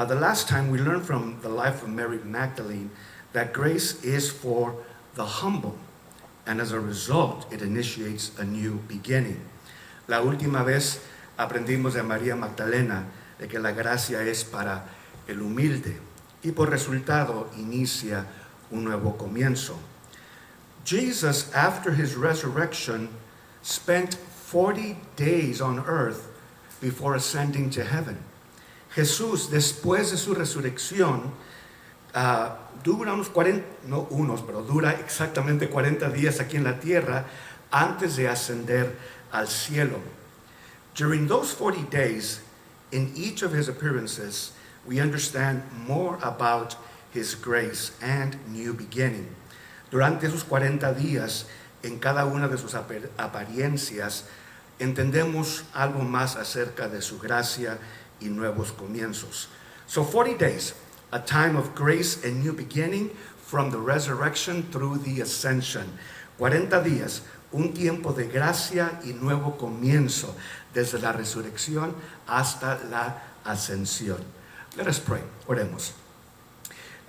The last time we learned from the life of Mary Magdalene that grace is for the humble, and as a result, it initiates a new beginning. La última vez aprendimos de María Magdalena de que la gracia es para el humilde y por resultado inicia un nuevo comienzo. Jesus, after his resurrection, spent 40 days on earth before ascending to heaven. Jesús, después de su resurrección, dura exactamente 40 días aquí en la tierra antes de ascender al cielo. During those 40 days, in each of his appearances, we understand more about his grace and new beginning. Durante esos 40 días, en cada una de sus apariencias, entendemos algo más acerca de su gracia y nuevos comienzos. So 40 days, a time of grace and new beginning from the resurrection through the ascension. 40 días, un tiempo de gracia y nuevo comienzo desde la resurrección hasta la ascensión. Let us pray. Oremos.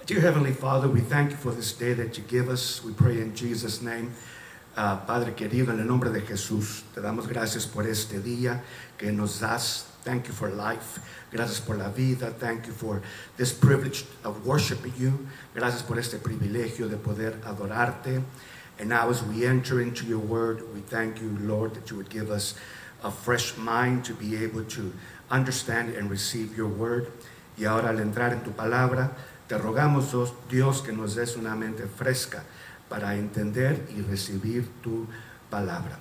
Dear Heavenly Father, we thank you for this day that you give us. We pray in Jesus' name. Padre querido, en el nombre de Jesús, te damos gracias por este día que nos das. Thank you for life. Gracias por la vida. Thank you for this privilege of worshiping you. Gracias por este privilegio de poder adorarte. And now as we enter into your word, we thank you, Lord, that you would give us a fresh mind to be able to understand and receive your word. Y ahora al entrar en tu palabra, te rogamos, Dios, que nos des una mente fresca para entender y recibir tu palabra.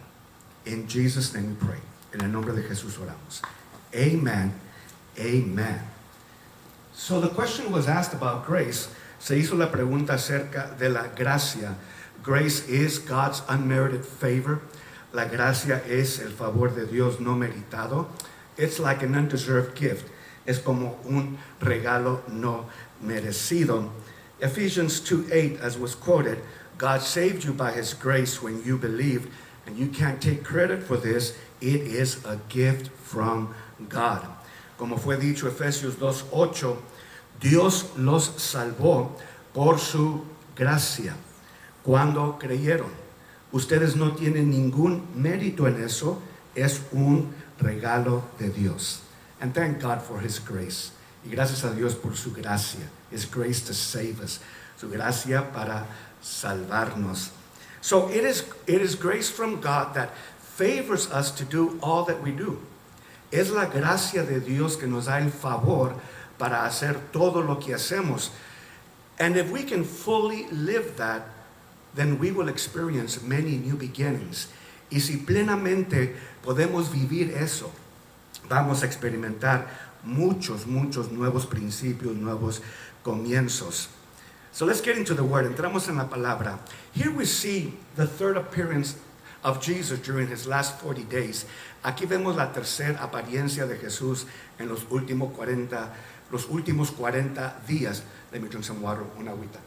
In Jesus' name we pray. En el nombre de Jesús oramos. Amen. Amen. So the question was asked about grace. Se hizo la pregunta acerca de la gracia. Grace is God's unmerited favor. La gracia es el favor de Dios no meritado. It's like an undeserved gift. Es como un regalo no merecido. Ephesians 2:8, as was quoted, God saved you by his grace when you believed, and you can't take credit for this. It is a gift from God. Como fue dicho Efesios 2:8, Dios los salvó por su gracia cuando creyeron. Ustedes no tienen ningún mérito en eso, es un regalo de Dios. And thank God for his grace. Y gracias a Dios por su gracia. His grace to save us. Su gracia para salvarnos. So it is grace from God that favors us to do all that we do. Es la gracia de Dios que nos da el favor para hacer todo lo que hacemos. And if we can fully live that, then we will experience many new beginnings. Y si plenamente podemos vivir eso, vamos a experimentar muchos nuevos principios, nuevos comienzos. So let's get into the word. Entramos en la palabra. Here we see the third appearance of Jesus during his last 40 days. Aquí vemos la tercera apariencia de Jesús en los últimos 40 días. Let me drink some water, una agüita.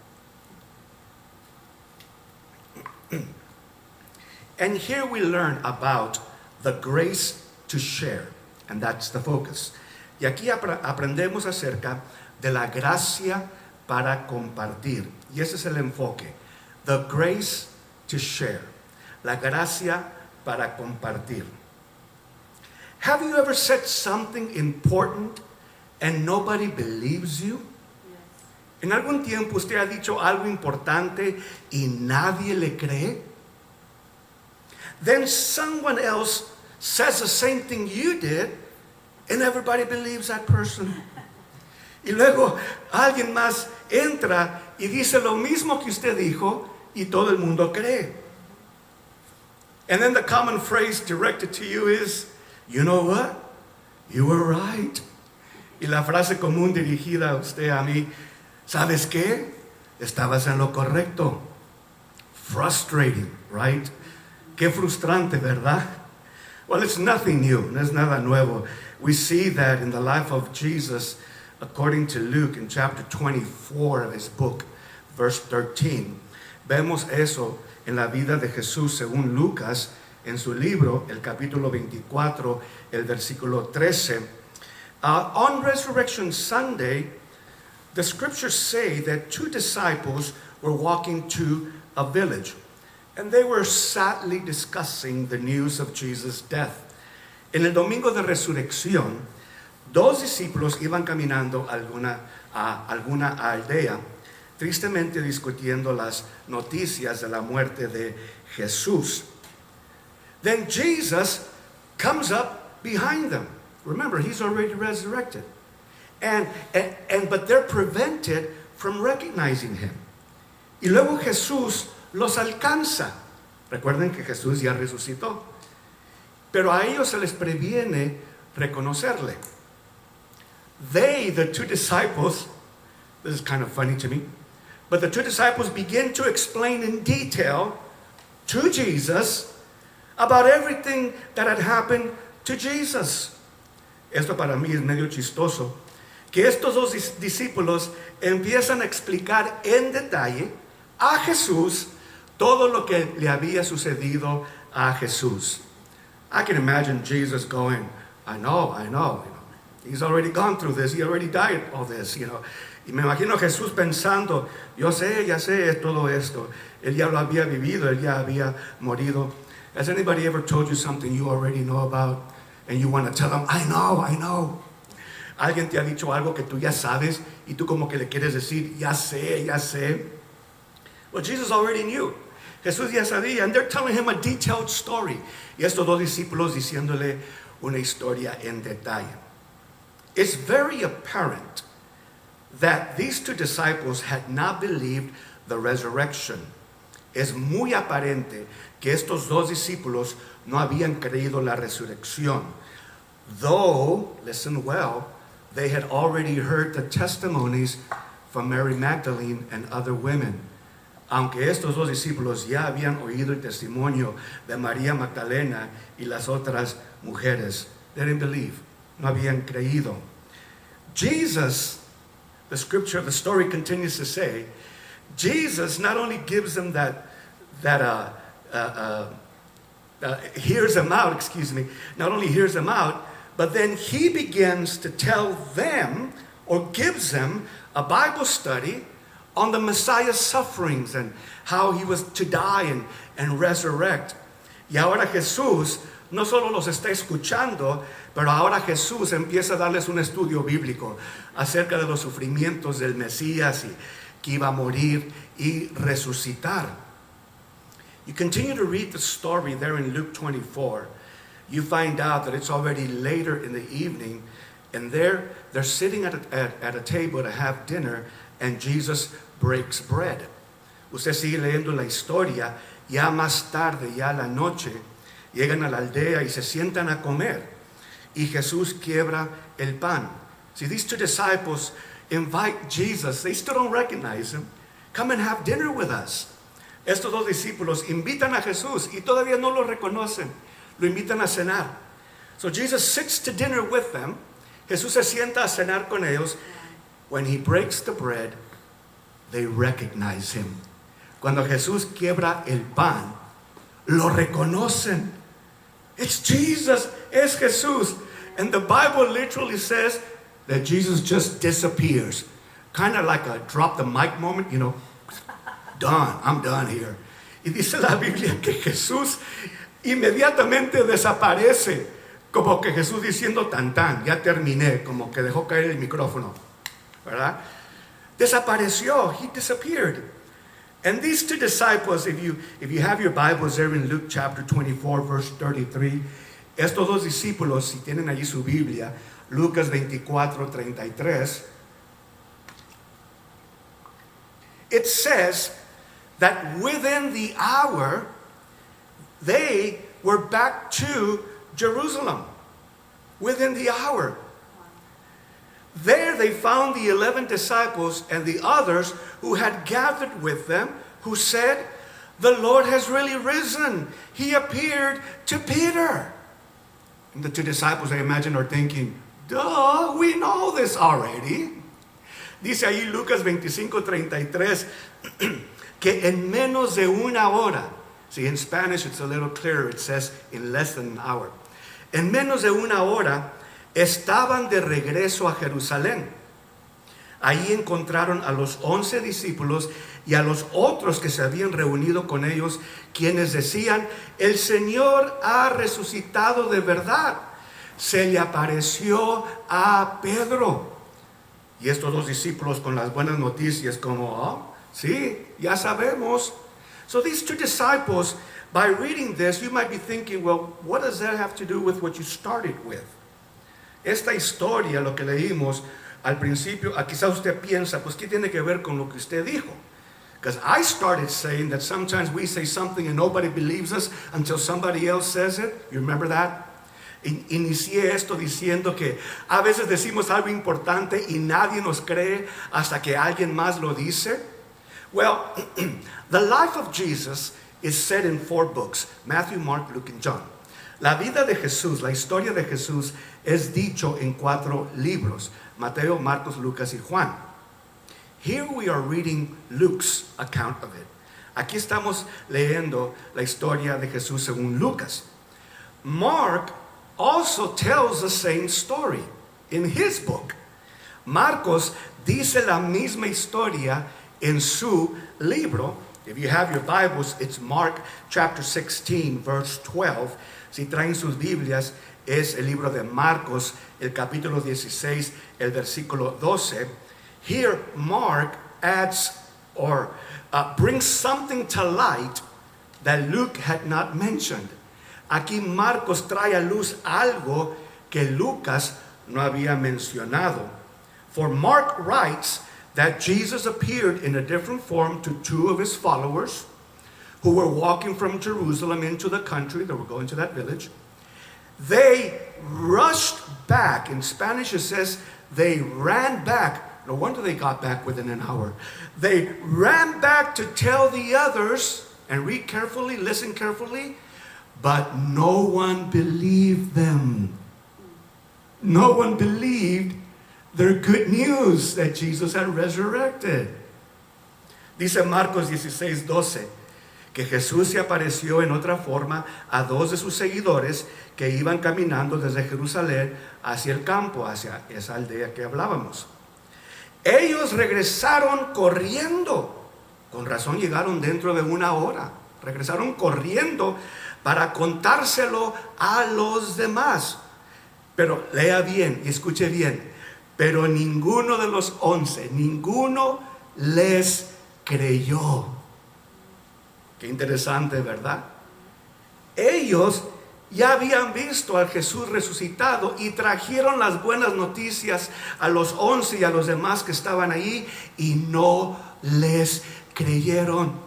And here we learn about the grace to share, and that's the focus. Y aquí aprendemos acerca de la gracia para compartir, y ese es el enfoque. The grace to share, la gracia para compartir. Have you ever said something important and nobody believes you? Yes. ¿En algún tiempo usted ha dicho algo importante y nadie le cree? Then someone else says the same thing you did and everybody believes that person. Y luego alguien más entra y dice lo mismo que usted dijo y todo el mundo cree. And then the common phrase directed to you is, you know what? You were right. Y la frase común dirigida a usted, a mí, ¿sabes qué? Estabas en lo correcto. Frustrating, right? Qué frustrante, ¿verdad? Well, it's nothing new. No es nada nuevo. We see that in the life of Jesus, according to Luke in chapter 24 of his book, verse 13. Vemos eso en la vida de Jesús según Lucas, en su libro, el capítulo 24, el versículo 13. On Resurrection Sunday, the scriptures say that two disciples were walking to a village, and they were sadly discussing the news of Jesus' death. En el domingo de resurrección, dos discípulos iban caminando a alguna aldea, tristemente discutiendo las noticias de la muerte de Jesús. Then Jesus comes up behind them. Remember, he's already resurrected. But they're prevented from recognizing him. Y luego Jesús los alcanza. Recuerden que Jesús ya resucitó. Pero a ellos se les previene reconocerle. They, the two disciples, this is kind of funny to me, but the two disciples begin to explain in detail to Jesus about everything that had happened to Jesus. Esto para mí es medio chistoso, que estos dos discípulos empiezan a explicar en detalle a Jesús todo lo que le había sucedido a Jesús. I can imagine Jesus going, I know. He's already gone through this. He already died all this, Y me imagino a Jesús pensando, ya sé todo esto. Él ya lo había vivido, él ya había morido. Has anybody ever told you something you already know about and you want to tell them, I know? Alguien te ha dicho algo que tú ya sabes y tú como que le quieres decir, ya sé. Well, Jesus already knew. Jesús ya sabía, and they're telling him a detailed story. Y estos dos discípulos diciéndole una historia en detalle. It's very apparent that these two disciples had not believed the resurrection. Es muy aparente que estos dos discípulos no habían creído la resurrección. Though, listen well, they had already heard the testimonies from Mary Magdalene and other women. Aunque estos dos discípulos ya habían oído el testimonio de María Magdalena y las otras mujeres, they didn't believe, no habían creído. Jesus, the story continues to say, Jesus not only gives them hears them out, but then he begins to tell them or gives them a Bible study on the Messiah's sufferings and how he was to die and resurrect. Y ahora Jesús no solo los está escuchando, pero ahora Jesús empieza a darles un estudio bíblico acerca de los sufrimientos del Mesías y que iba a morir y resucitar. You continue to read the story there in Luke 24. You find out that it's already later in the evening, and they're sitting at a table to have dinner, and Jesus breaks bread. Usted sigue leyendo la historia, ya más tarde, ya la noche, llegan a la aldea y se sientan a comer, y Jesús quiebra el pan. See, these two disciples invite Jesus. They still don't recognize him. Come and have dinner with us. Estos dos discípulos invitan a Jesús y todavía no lo reconocen. Lo invitan a cenar. So Jesus sits to dinner with them. Jesús se sienta a cenar con ellos. When he breaks the bread, they recognize him. Cuando Jesús quiebra el pan, lo reconocen. It's Jesus, es Jesús. And the Bible literally says that Jesus just disappears. Kind of like a drop the mic moment, done, I'm done here. Y dice la Biblia que Jesús inmediatamente desaparece, como que Jesús diciendo tan, ya terminé, como que dejó caer el micrófono, ¿verdad? Desapareció, he disappeared. And these two disciples, if you have your Bibles there in Luke chapter 24, verse 33, estos dos discípulos, si tienen allí su Biblia, Lucas 24, 33, it says that within the hour, they were back to Jerusalem. Within the hour. There they found the 11 disciples and the others who had gathered with them, who said, the Lord has really risen. He appeared to Peter. And the two disciples, I imagine, are thinking, duh, we know this already. Dice ahí Lucas 25:33 que en menos de una hora, see, in Spanish it's a little clearer, it says in less than an hour. En menos de una hora, estaban de regreso a Jerusalén. Ahí encontraron a los 11 discípulos y a los otros que se habían reunido con ellos, quienes decían: el Señor ha resucitado de verdad. Se le apareció a Pedro. Y estos dos discípulos con las buenas noticias, como, oh, sí, ya sabemos. So these two disciples, by reading this, you might be thinking, well, what does that have to do with what you started with? Esta historia, lo que leímos al principio, quizás usted piensa, pues, ¿qué tiene que ver con lo que usted dijo? Because I started saying that sometimes we say something and nobody believes us until somebody else says it. You remember that? Inicié esto diciendo que a veces decimos algo importante y nadie nos cree hasta que alguien más lo dice. Well, the life of Jesus is set in 4 books: Matthew, Mark, Luke, and John. La vida de Jesús, la historia de Jesús es dicho en 4 libros: Mateo, Marcos, Lucas y Juan. Here we are reading Luke's account of it. Aquí estamos leyendo la historia de Jesús según Lucas. Mark also tells the same story in his book. Marcos dice la misma historia en su libro. If you have your Bibles, it's Mark chapter 16, verse 12. Si traen sus Biblias, es el libro de Marcos, el capítulo 16, el versículo 12. Here, Mark adds or brings something to light that Luke had not mentioned. Aquí Marcos trae a luz algo que Lucas no había mencionado. For Mark writes that Jesus appeared in a different form to 2 of his followers who were walking from Jerusalem into the country. They were going to that village. They rushed back. In Spanish it says they ran back. No wonder they got back within an hour. They ran back to tell the others, and read carefully, listen carefully, but no one believed them. No one believed their good news that Jesus had resurrected. Dice Marcos 16:12 que Jesús se apareció en otra forma a 2 de sus seguidores que iban caminando desde Jerusalén hacia el campo, hacia esa aldea que hablábamos. Ellos regresaron corriendo. Con razón llegaron dentro de 1 hora. Regresaron corriendo para contárselo a los demás. Pero lea bien y escuche bien. Pero ninguno de los 11, ninguno les creyó. Qué interesante, ¿verdad? Ellos ya habían visto al Jesús resucitado y trajeron las buenas noticias a los 11 y a los demás que estaban ahí y no les creyeron.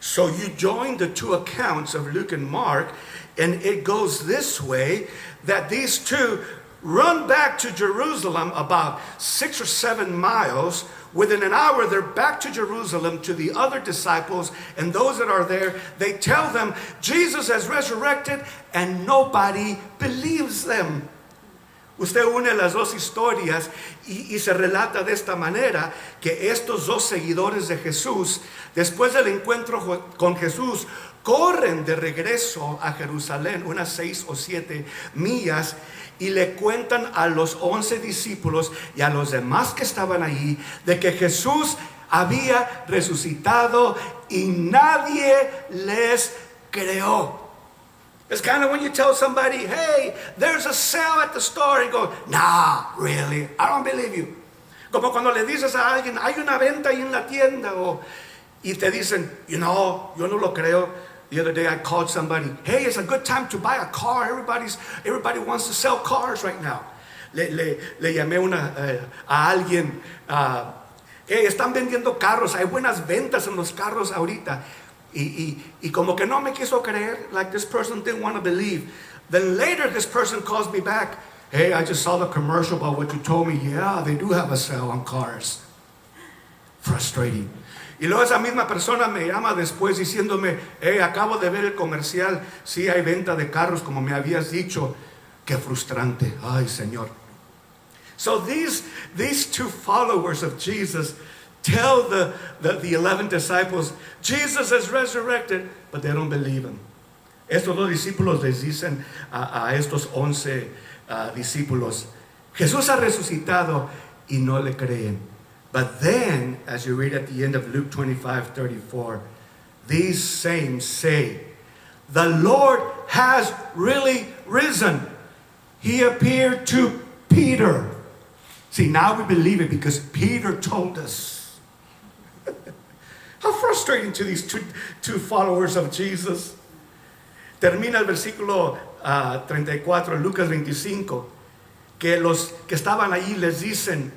So you join the 2 accounts of Luke and Mark, and it goes this way, that these 2 run back to Jerusalem about 6 or 7 miles. Within an hour, they're back to Jerusalem to the other disciples, and those that are there, they tell them, Jesus has resurrected, and nobody believes them. Usted une las 2 historias y se relata de esta manera que estos 2 seguidores de Jesús, después del encuentro con Jesús, corren de regreso a Jerusalén, unas 6 o 7 millas, y le cuentan a los 11 discípulos y a los demás que estaban allí de que Jesús había resucitado y nadie les creó. It's kind of when you tell somebody, hey, there's a sale at the store, and go, nah, really, I don't believe you. Como cuando le dices a alguien, hay una venta ahí en la tienda, y te dicen, you know, yo no lo creo. The other day I called somebody, hey, it's a good time to buy a car. Everybody wants to sell cars right now. Le llamé a alguien, hey, están vendiendo carros, hay buenas ventas en los carros ahorita. Y como que no me quiso creer, like this person didn't want to believe. Then later this person calls me back, hey, I just saw the commercial about what you told me. Yeah, they do have a sale on cars. Frustrating. Y luego esa misma persona me llama después diciéndome, hey, acabo de ver el comercial, sí hay venta de carros como me habías dicho. Qué frustrante, ay Señor. So these 2 followers of Jesus tell the 11 disciples, Jesus has resurrected, but they don't believe him. Estos 2 discípulos les dicen a estos 11 discípulos, Jesús ha resucitado y no le creen. But then, as you read at the end of Luke 25:34, these same say, the Lord has really risen. He appeared to Peter. See, now we believe it because Peter told us. How frustrating to these two followers of Jesus. Termina el versículo 34, Lucas 25, que los que estaban allí les dicen,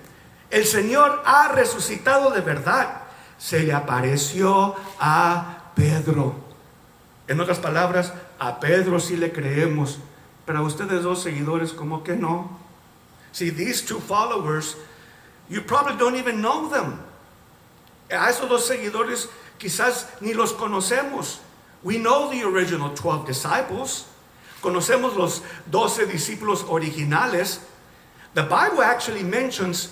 el Señor ha resucitado de verdad. Se le apareció a Pedro. En otras palabras, a Pedro sí le creemos, pero a ustedes dos seguidores, ¿cómo que no? See, these two followers, you probably don't even know them. A esos dos seguidores quizás ni los conocemos. We know the original 12 disciples. Conocemos los 12 discípulos originales. The Bible actually mentions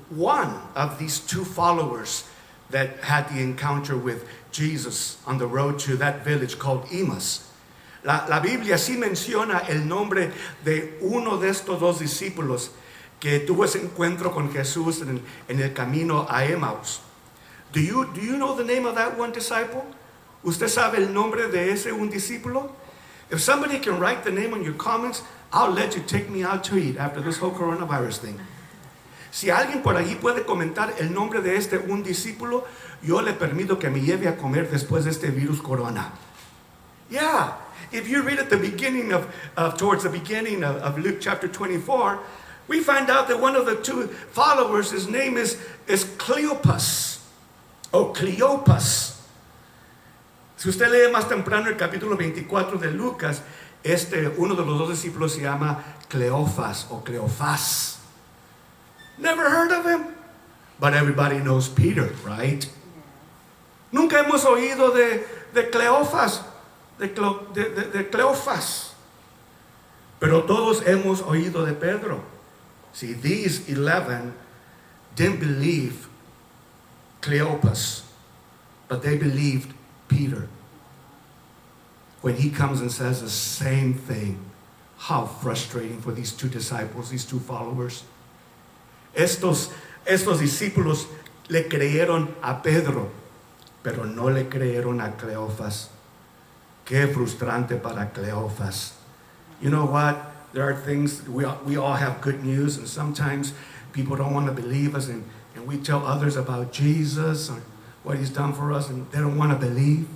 one of these two followers that had the encounter with Jesus on the road to that village called Emmaus. La Biblia sí menciona el nombre de uno de estos dos discípulos que tuvo ese encuentro con Jesús en el camino a Emmaus. Do you know the name of that one disciple? ¿Usted sabe el nombre de ese un discípulo? If somebody can write the name on your comments, I'll let you take me out to eat after this whole coronavirus thing. Si alguien por allí puede comentar el nombre de este un discípulo, yo le permito que me lleve a comer después de este virus corona. Yeah, if you read at the beginning towards the beginning of Luke chapter 24, we find out that one of the two followers, his name is Cleopas. Oh, Cleopas. Si usted lee más temprano el capítulo 24 de Lucas, uno de los dos discípulos se llama Cleofas o Cleofás. Never heard of him, but everybody knows Peter, right? Nunca hemos oído de Cleofas, de Cleofas, pero todos hemos oído de Pedro. See, these 11 didn't believe Cleopas, but they believed Peter. When he comes and says the same thing, how frustrating for these two disciples, these two followers. Estos discípulos le creyeron a Pedro, pero no le creyeron a Cleofas. Qué frustrante para Cleofas. You know what? There are things, we all have good news, and sometimes people don't want to believe us, and we tell others about Jesus or what he's done for us, and they don't want to believe.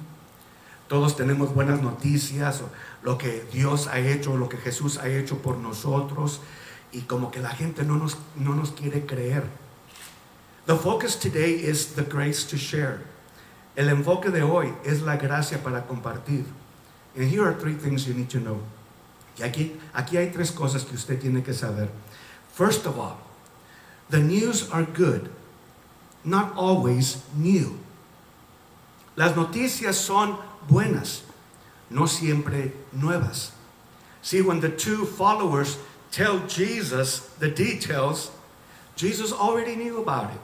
Todos tenemos buenas noticias, o lo que Dios ha hecho, lo que Jesús ha hecho por nosotros, y como que la gente no nos quiere creer. The focus today is the grace to share. El enfoque de hoy es la gracia para compartir. And here are three things you need to know. Y aquí hay tres cosas que usted tiene que saber. First of all, the news are good, not always new. Las noticias son buenas, no siempre nuevas. See, when the two followers tell Jesus the details, Jesus already knew about it.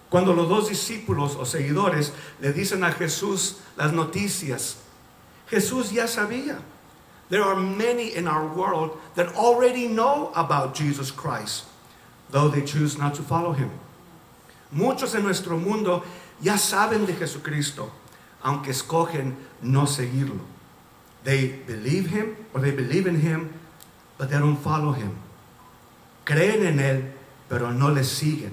Cuando los dos discípulos o seguidores le dicen a Jesús las noticias, Jesús ya sabía. There are many in our world that already know about Jesus Christ, though they choose not to follow him. Muchos en nuestro mundo ya saben de Jesucristo, aunque escogen no seguirlo. They believe him or they believe in him, but they don't follow him. Creen en él, pero no le siguen.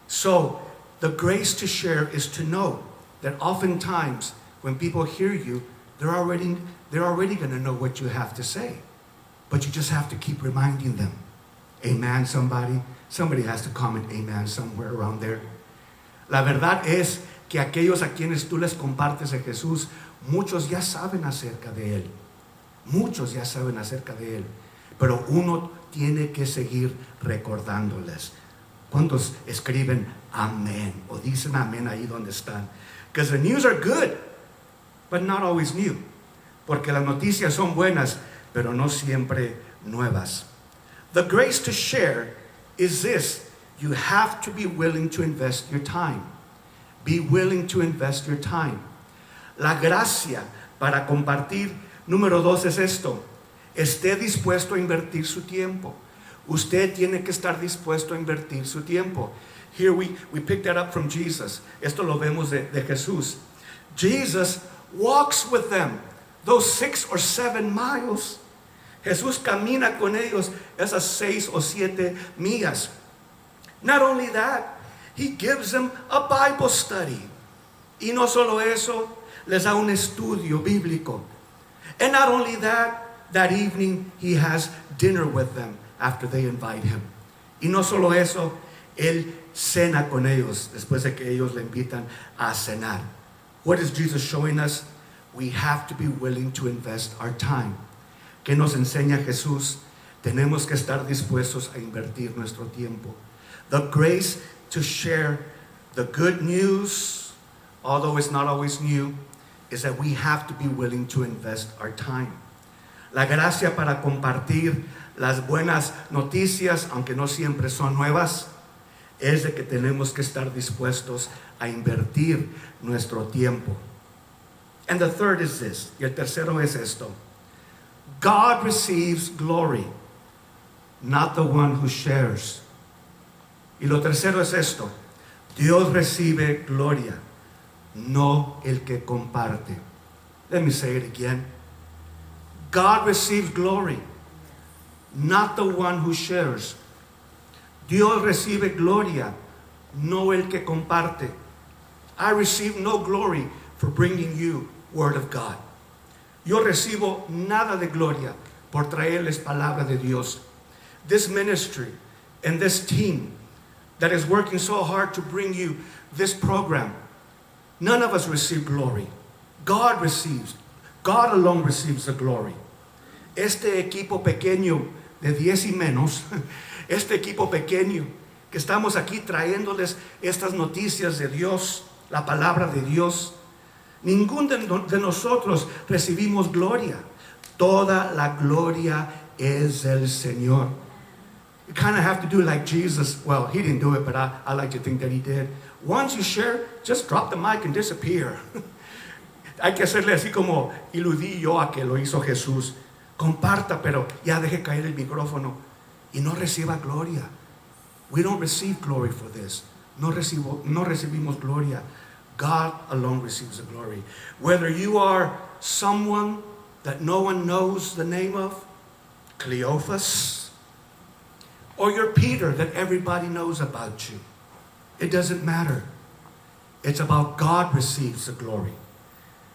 So, the grace to share is to know that oftentimes when people hear you, they're already going to know what you have to say. But you just have to keep reminding them. Amen, somebody? Somebody has to comment amen somewhere around there. La verdad es que aquellos a quienes tú les compartes a Jesús, muchos ya saben acerca de él. Muchos ya saben acerca de él. Pero uno tiene que seguir recordándoles. ¿Cuántos escriben amén o dicen amén ahí donde están? Because the news are good, but not always new. Porque las noticias son buenas, pero no siempre nuevas. The grace to share is this. You have to be willing to invest your time. Be willing to invest your time. La gracia para compartir, número 2, es esto. esté dispuesto a invertir su tiempo. Usted tiene que estar dispuesto a invertir su tiempo. Here we pick that up from Jesus. Esto lo vemos de Jesús. Jesus walks with them those 6 or 7 miles. Jesús camina con ellos esas 6 o 7 millas. Not only that, he gives them a Bible study. Y no solo eso, les da un estudio bíblico. And not only that, that evening he has dinner with them after they invite him. Y no solo eso, él cena con ellos después de que ellos le invitan a cenar. What is Jesus showing us? We have to be willing to invest our time. ¿Qué nos enseña Jesús? Tenemos que estar dispuestos a invertir nuestro tiempo. The grace to share the good news, although it's not always new, is that we have to be willing to invest our time. La gracia para compartir las buenas noticias, aunque no siempre son nuevas, es de que tenemos que estar dispuestos a invertir nuestro tiempo. And the third is this, y el tercero es esto. God receives glory, not the one who shares. Y lo tercero es esto. Dios recibe gloria, no el que comparte. Let me say it again. God receives glory, not the one who shares. Dios recibe gloria, no el que comparte. I receive no glory for bringing you word of God. Yo recibo nada de gloria por traerles palabra de Dios. This ministry and this team that is working so hard to bring you this program, none of us receive glory. God receives. God alone receives the glory. Este equipo pequeño de 10 y menos, este equipo pequeño que estamos aquí trayéndoles estas noticias de Dios, la palabra de Dios, ningún de nosotros recibimos gloria. Toda la gloria es del Señor. You kind of have to do like Jesus. Well, he didn't do it, but I like to think that he did. Once you share, just drop the mic and disappear. Hay que hacerle así como iludí yo a que lo hizo Jesús. Comparta, pero ya deje caer el micrófono y no reciba gloria. We don't receive glory for this. No recibimos gloria. God alone receives the glory. Whether you are someone that no one knows the name of, Cleophas, or you're Peter that everybody knows about you, it doesn't matter. It's about God receives the glory.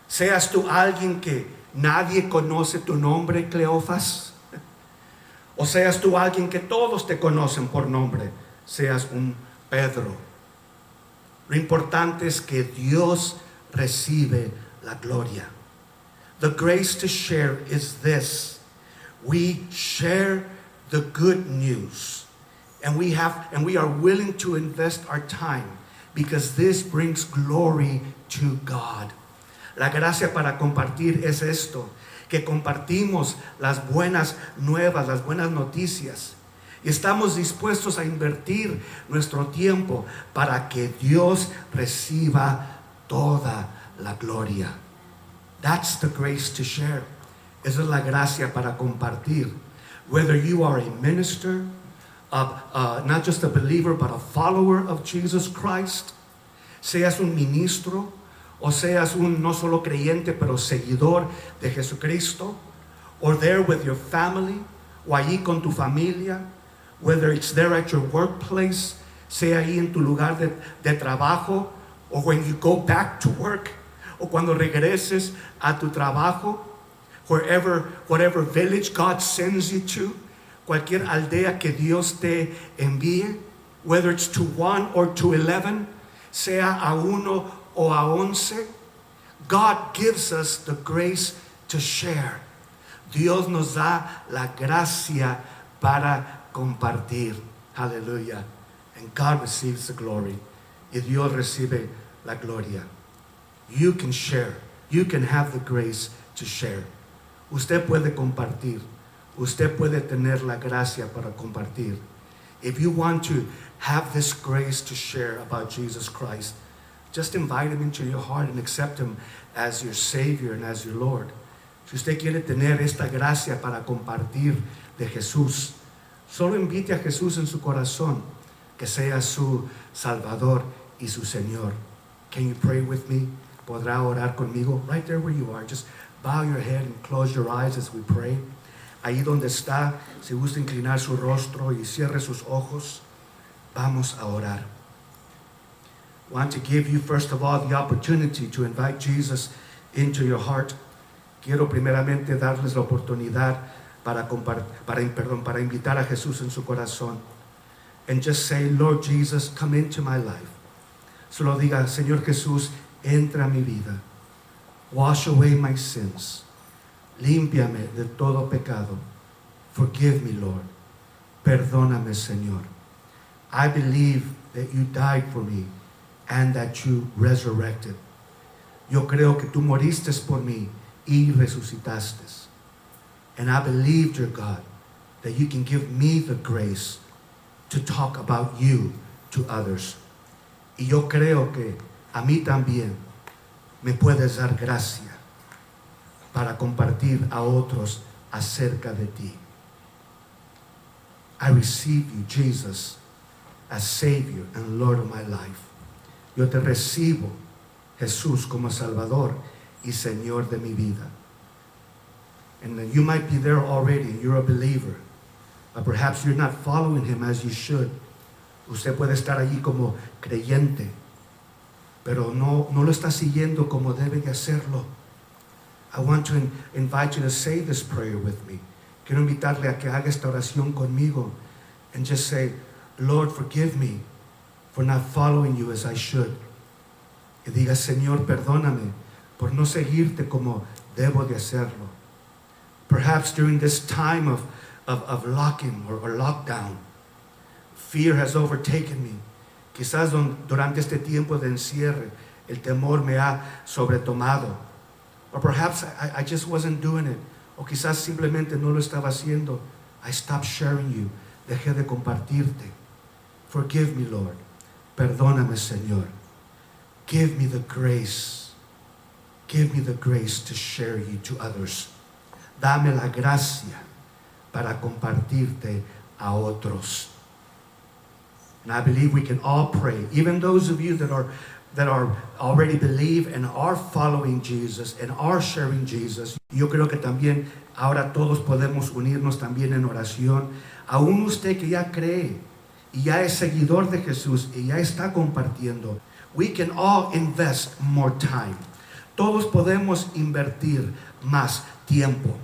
Seas tú alguien que nadie conoce tu nombre, Cleophas, o seas tú alguien que todos te conocen por nombre, seas un Pedro. Lo importante es que Dios recibe la gloria. The grace to share is this. We share the good news, and we are willing to invest our time because this brings glory to God. La gracia para compartir es esto, que compartimos las buenas nuevas, las buenas noticias. Y estamos dispuestos a invertir nuestro tiempo para que Dios reciba toda la gloria. That's the grace to share. Esa es la gracia para compartir. Whether you are a minister, not just a believer, but a follower of Jesus Christ, seas un ministro, o seas un no solo creyente, pero seguidor de Jesucristo, or there with your family, o allí con tu familia, whether it's there at your workplace, sea ahí en tu lugar de trabajo, or when you go back to work, o cuando regreses a tu trabajo, whatever village God sends you to, cualquier aldea que Dios te envíe, whether it's to 1 or to 11, sea a 1 o a 11, God gives us the grace to share. Dios nos da la gracia para compartir. Hallelujah. And God receives the glory. Y Dios recibe la gloria. You can share. You can have the grace to share. Usted puede compartir. Usted puede tener la gracia para compartir. If you want to have this grace to share about Jesus Christ, just invite him into your heart and accept him as your Savior and as your Lord. Si usted quiere tener esta gracia para compartir de Jesús, solo invite a Jesús en su corazón, que sea su Salvador y su Señor. Can you pray with me? ¿Podrá orar conmigo? Right there where you are. Just bow your head and close your eyes as we pray. Ahí donde está, si gusta inclinar su rostro y cierre sus ojos, vamos a orar. I want to give you, first of all, the opportunity to invite Jesus into your heart. Quiero primeramente darles la oportunidad para invitar a Jesús en su corazón. And just say, Lord Jesus, come into my life. Solo diga, Señor Jesús, entra a mi vida. Wash away my sins. Límpiame de todo pecado. Forgive me, Lord. Perdóname, Señor. I believe that you died for me and that you resurrected. Yo creo que tú moriste por mí y resucitaste. And I believe, dear God, that you can give me the grace to talk about you to others. Y yo creo que a mí también me puedes dar gracia para compartir a otros acerca de ti. I receive you, Jesus, as Savior and Lord of my life. Yo te recibo, Jesús, como Salvador y Señor de mi vida. And you might be there already and you're a believer, but perhaps you're not following Him as you should. Usted puede estar allí como creyente, pero no lo está siguiendo como debe de hacerlo. I want to invite you to say this prayer with me. Quiero invitarle a que haga esta oración conmigo and just say, Lord, forgive me for not following you as I should. Y diga, Señor, perdóname por no seguirte como debo de hacerlo. Perhaps during this time of locking or lockdown, fear has overtaken me. Quizás durante este tiempo de encierre, el temor me ha sobretomado. Or perhaps I just wasn't doing it. O quizás simplemente no lo estaba haciendo. I stopped sharing you. Dejé de compartirte. Forgive me, Lord. Perdóname, Señor. Give me the grace. Give me the grace to share you to others. Dame la gracia para compartirte a otros. And I believe we can all pray. Even those of you that are already believe and are following Jesus and are sharing Jesus. Yo creo que también ahora todos podemos unirnos también en oración. Aún usted que ya cree y ya es seguidor de Jesús y ya está compartiendo. We can all invest more time. Todos podemos invertir más tiempo.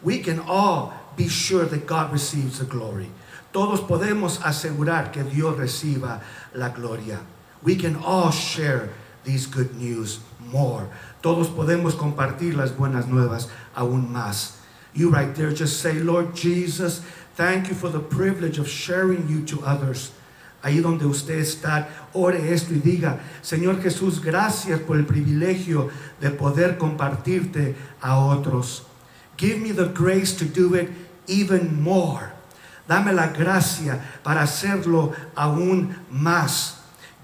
We can all be sure that God receives the glory. Todos podemos asegurar que Dios reciba la gloria. We can all share these good news more. Todos podemos compartir las buenas nuevas aún más. You right there just say, Lord Jesus, thank you for the privilege of sharing you to others. Ahí donde usted está, ore esto y diga, Señor Jesús, gracias por el privilegio de poder compartirte a otros. Give me the grace to do it even more. Dame la gracia para hacerlo aún más.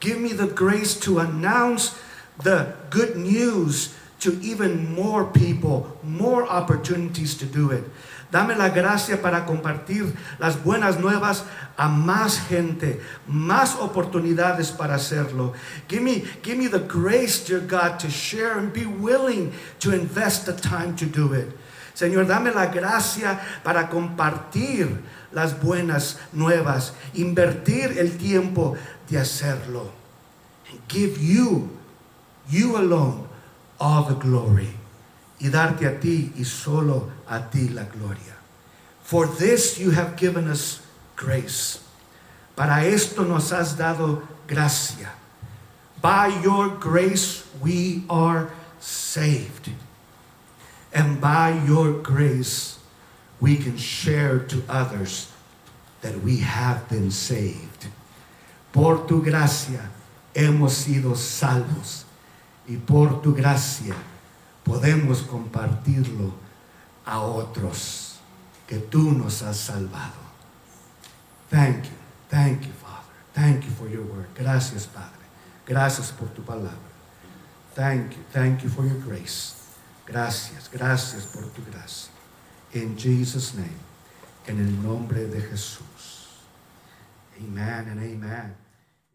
Give me the grace to announce the good news to even more people, more opportunities to do it. Dame la gracia para compartir las buenas nuevas a más gente, más oportunidades para hacerlo. Give me the grace, dear God, to share and be willing to invest the time to do it. Señor, dame la gracia para compartir las buenas nuevas, invertir el tiempo de hacerlo. And give you alone, all the glory. Y darte a ti y solo a ti la gloria. For this you have given us grace. Para esto nos has dado gracia. By your grace we are saved. And by your grace we can share to others that we have been saved. Por tu gracia hemos sido salvos. Y por tu gracia podemos compartirlo a otros que tú nos has salvado. Thank you, Father. Thank you for your word. Gracias, Padre. Gracias por tu palabra. Thank you for your grace. Gracias, gracias por tu gracia. In Jesus' name, en el nombre de Jesús. Amen and amen.